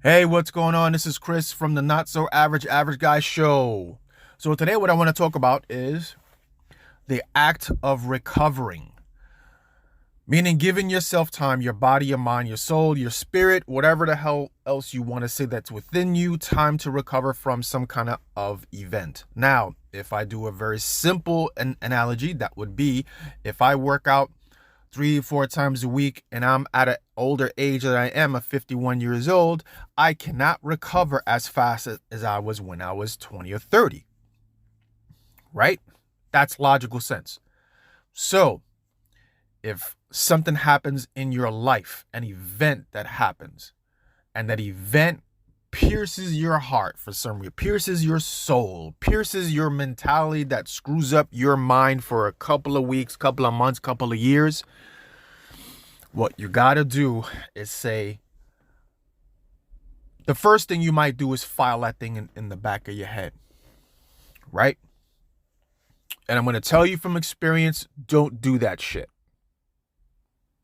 Hey, what's going on? This is Chris from the Not So Average Guy Show. So today what I want to talk about is the act of recovering. Meaning giving yourself time, your body, your mind, your soul, your spirit, whatever the hell else you want to say that's within you, time to recover from some kind of event. Now, if I do a very simple analogy, that would be if I work out 3 4 times a week and I'm at an older age that I am, at 51 years old, I cannot recover as fast as I was when I was 20 or 30. Right? That's logical sense. So if something happens in your life, an event that happens, and that event pierces your heart for some reason, pierces your soul, pierces your mentality, that screws up your mind for a couple of weeks, couple of months, couple of years, what you gotta do is say, the first thing you might do is file that thing in the back of your head, right? And I'm gonna tell you from experience, don't do that shit.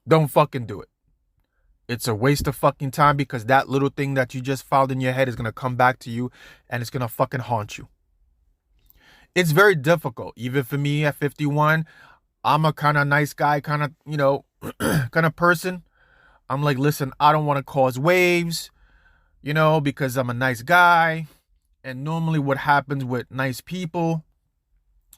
Don't fucking do it. It's a waste of fucking time, because that little thing that you just filed in your head is gonna come back to you and it's gonna fucking haunt you. It's very difficult. Even for me at 51, I'm a kind of nice guy, kind of, kind of person. I'm like, listen, I don't want to cause waves, because I'm a nice guy. And normally what happens with nice people,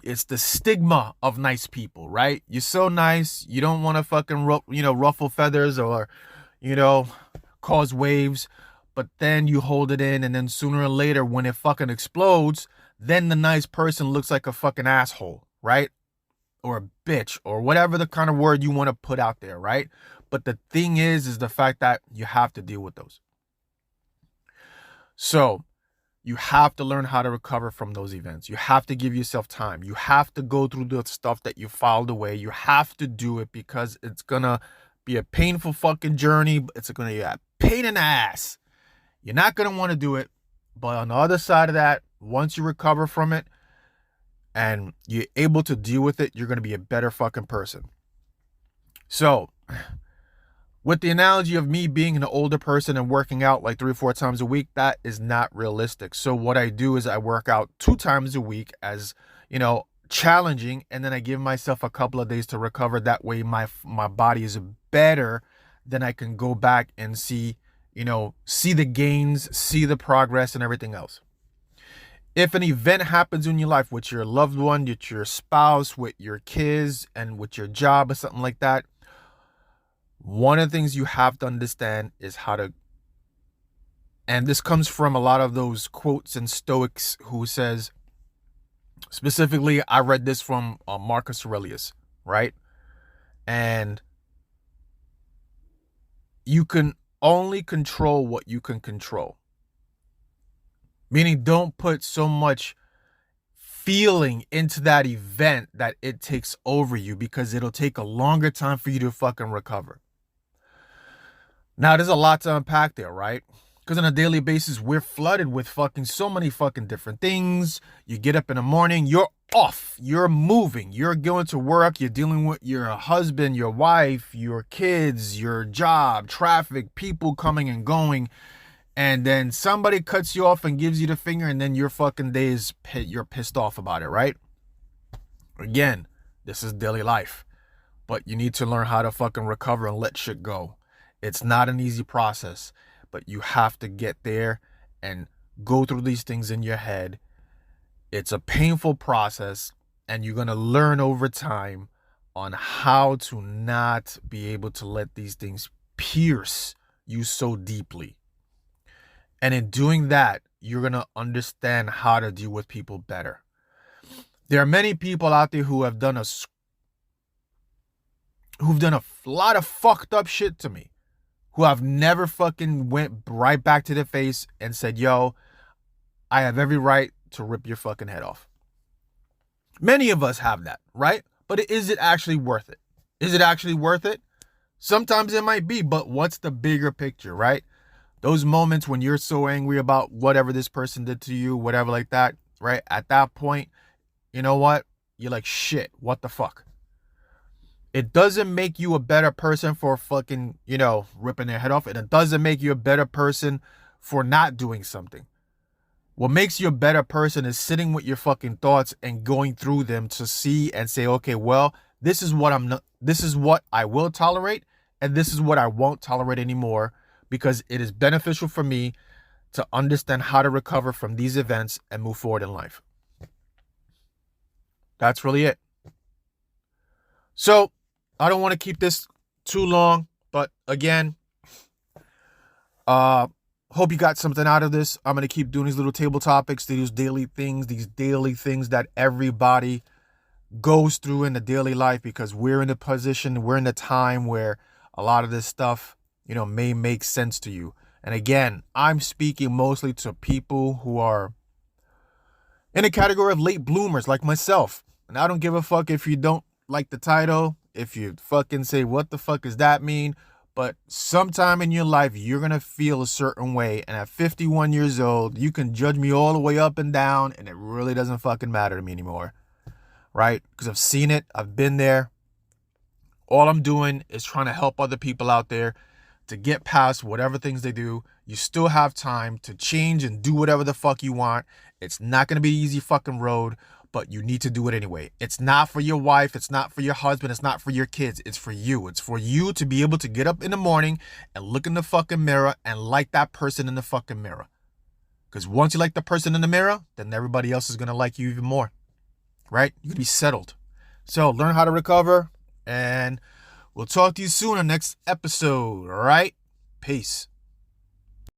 it's the stigma of nice people, right? You're so nice, you don't want to fucking, ruffle feathers or, cause waves. But then you hold it in, and then sooner or later, when it fucking explodes, then the nice person looks like a fucking asshole, right? Or a bitch, or whatever the kind of word you want to put out there, right? But the thing is the fact that you have to deal with those. So you have to learn how to recover from those events. You have to give yourself time. You have to go through the stuff that you filed away. You have to do it, because it's gonna be a painful fucking journey. It's gonna be a pain in the ass. You're not gonna want to do it. But on the other side of that, once you recover from it and you're able to deal with it, you're gonna be a better fucking person. So, with the analogy of me being an older person and working out like 3 or 4 times a week, that is not realistic. So what I do is I work out 2 times a week as, challenging, and then I give myself a couple of days to recover. That way my body is better. Then I can go back and see the gains, see the progress and everything else. If an event happens in your life with your loved one, with your spouse, with your kids, and with your job or something like that, one of the things you have to understand is how to, and this comes from a lot of those quotes and Stoics who says, specifically, I read this from Marcus Aurelius, right? And you can only control what you can control. Meaning, don't put so much feeling into that event that it takes over you, because it'll take a longer time for you to fucking recover. Now, there's a lot to unpack there, right? Because on a daily basis, we're flooded with fucking so many fucking different things. You get up in the morning, you're off, you're moving, you're going to work, you're dealing with your husband, your wife, your kids, your job, traffic, people coming and going. And then somebody cuts you off and gives you the finger, and then your fucking day is, you're pissed off about it, right? Again, this is daily life. But you need to learn how to fucking recover and let shit go. It's not an easy process, but you have to get there and go through these things in your head. It's a painful process, and you're going to learn over time on how to not be able to let these things pierce you so deeply. And in doing that, you're going to understand how to deal with people better. There are many people out there who have done a lot of fucked up shit to me, who I've never fucking went right back to their face and said, yo, I have every right to rip your fucking head off. Many of us have that, right? But is it actually worth it? Is it actually worth it? Sometimes it might be, but what's the bigger picture, right? Those moments when you're so angry about whatever this person did to you, whatever like that, right? At that point, you know what? You're like, shit, what the fuck? It doesn't make you a better person for fucking, ripping their head off. And it doesn't make you a better person for not doing something. What makes you a better person is sitting with your fucking thoughts and going through them to see and say, okay, well, this is what I will tolerate, and this is what I won't tolerate anymore, because it is beneficial for me to understand how to recover from these events and move forward in life. That's really it. So I don't want to keep this too long, but again, hope you got something out of this. I'm going to keep doing these little table topics, these daily things that everybody goes through in the daily life, because we're in the time where a lot of this stuff, may make sense to you. And again, I'm speaking mostly to people who are in a category of late bloomers like myself. And I don't give a fuck if you don't like the title, if you fucking say, what the fuck does that mean? But sometime in your life, you're going to feel a certain way. And at 51 years old, you can judge me all the way up and down, and it really doesn't fucking matter to me anymore. Right? Because I've seen it. I've been there. All I'm doing is trying to help other people out there to get past whatever things they do. You still have time to change and do whatever the fuck you want. It's not going to be an easy fucking road, but you need to do it anyway. It's not for your wife. It's not for your husband. It's not for your kids. It's for you. It's for you to be able to get up in the morning and look in the fucking mirror and like that person in the fucking mirror. Because once you like the person in the mirror, then everybody else is going to like you even more. Right? You're going to be settled. So learn how to recover, and we'll talk to you soon on the next episode. All right? Peace.